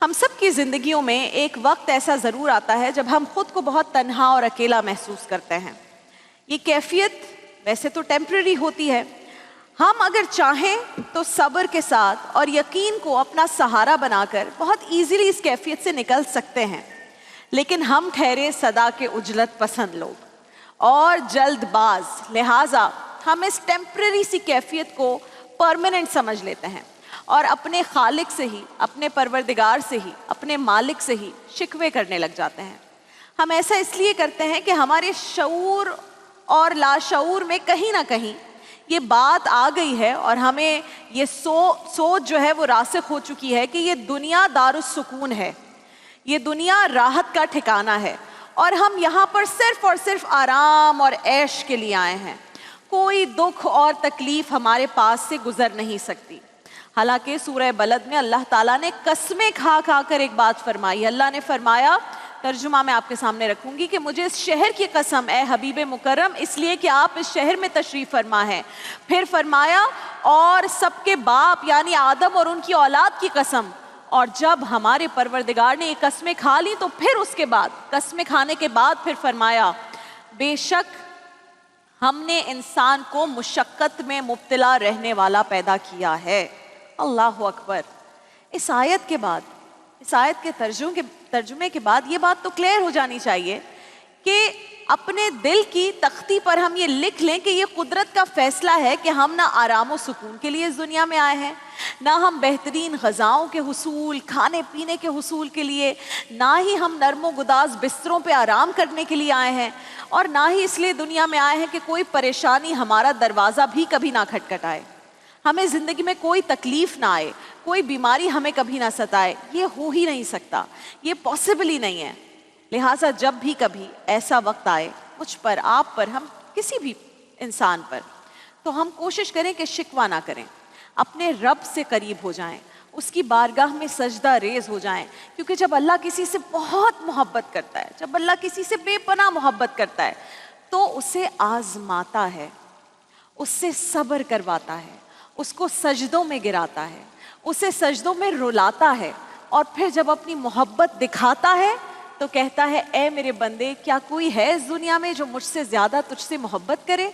ہم سب کی زندگیوں میں ایک وقت ایسا ضرور آتا ہے جب ہم خود کو بہت تنہا اور اکیلا محسوس کرتے ہیں۔ یہ کیفیت ویسے تو ٹیمپرری ہوتی ہے۔ ہم اگر چاہیں تو صبر کے ساتھ اور یقین کو اپنا سہارا بنا کر بہت ایزیلی اس کیفیت سے نکل سکتے ہیں، لیکن ہم ٹھہرے صدا کے عجلت پسند لوگ اور جلد باز، لہٰذا ہم اس ٹیمپرری سی کیفیت کو پرماننٹ سمجھ لیتے ہیں اور اپنے خالق سے ہی، اپنے پروردگار سے ہی، اپنے مالک سے ہی شکوے کرنے لگ جاتے ہیں۔ ہم ایسا اس لیے کرتے ہیں کہ ہمارے شعور اور لاشعور میں کہیں نہ کہیں یہ بات آ گئی ہے اور ہمیں یہ سوچ جو ہے وہ راسخ ہو چکی ہے کہ یہ دنیا دارالسکون ہے، یہ دنیا راحت کا ٹھکانہ ہے اور ہم یہاں پر صرف اور صرف آرام اور عیش کے لیے آئے ہیں۔ کوئی دکھ اور تکلیف ہمارے پاس سے گزر نہیں سکتی۔ حالانکہ سورہ بلد میں اللہ تعالیٰ نے قسمیں کھا کھا کر ایک بات فرمائی۔ اللہ نے فرمایا، ترجمہ میں آپ کے سامنے رکھوں گی، کہ مجھے اس شہر کی قسم اے حبیب مکرم، اس لیے کہ آپ اس شہر میں تشریف فرما ہے۔ پھر فرمایا، اور سب کے باپ یعنی آدم اور ان کی اولاد کی قسم۔ اور جب ہمارے پروردگار نے یہ قسمیں کھا لی تو پھر اس کے بعد، قسمیں کھانے کے بعد پھر فرمایا، بے شک ہم نے انسان کو مشقت میں مبتلا رہنے والا پیدا کیا ہے۔ اللہ اکبر۔ اس آیت کے بعد، اس آیت کے ترجمے کے بعد یہ بات تو کلیئر ہو جانی چاہیے کہ اپنے دل کی تختی پر ہم یہ لکھ لیں کہ یہ قدرت کا فیصلہ ہے کہ ہم نہ آرام و سکون کے لیے اس دنیا میں آئے ہیں، نہ ہم بہترین غذاؤں کے حصول، کھانے پینے کے حصول کے لیے، نہ ہی ہم نرم و گداز بستروں پہ آرام کرنے کے لیے آئے ہیں، اور نہ ہی اس لیے دنیا میں آئے ہیں کہ کوئی پریشانی ہمارا دروازہ بھی کبھی نہ کھٹکھٹائے، ہمیں زندگی میں کوئی تکلیف نہ آئے، کوئی بیماری ہمیں کبھی نہ ستائے۔ یہ ہو ہی نہیں سکتا، یہ پاسبل ہی نہیں ہے۔ لہٰذا جب بھی کبھی ایسا وقت آئے مجھ پر، آپ پر، ہم کسی بھی انسان پر، تو ہم کوشش کریں کہ شکوہ نہ کریں، اپنے رب سے قریب ہو جائیں، اس کی بارگاہ میں سجدہ ریز ہو جائیں، کیونکہ جب اللہ کسی سے بہت محبت کرتا ہے، جب اللہ کسی سے بے پناہ محبت کرتا ہے تو اسے آزماتا ہے، اس سے صبر کرواتا ہے، اس کو سجدوں میں گراتا ہے، اسے سجدوں میں رلاتا ہے، اور پھر جب اپنی محبت دکھاتا ہے تو کہتا ہے، اے میرے بندے، کیا کوئی ہے اس دنیا میں جو مجھ سے زیادہ تجھ سے محبت کرے؟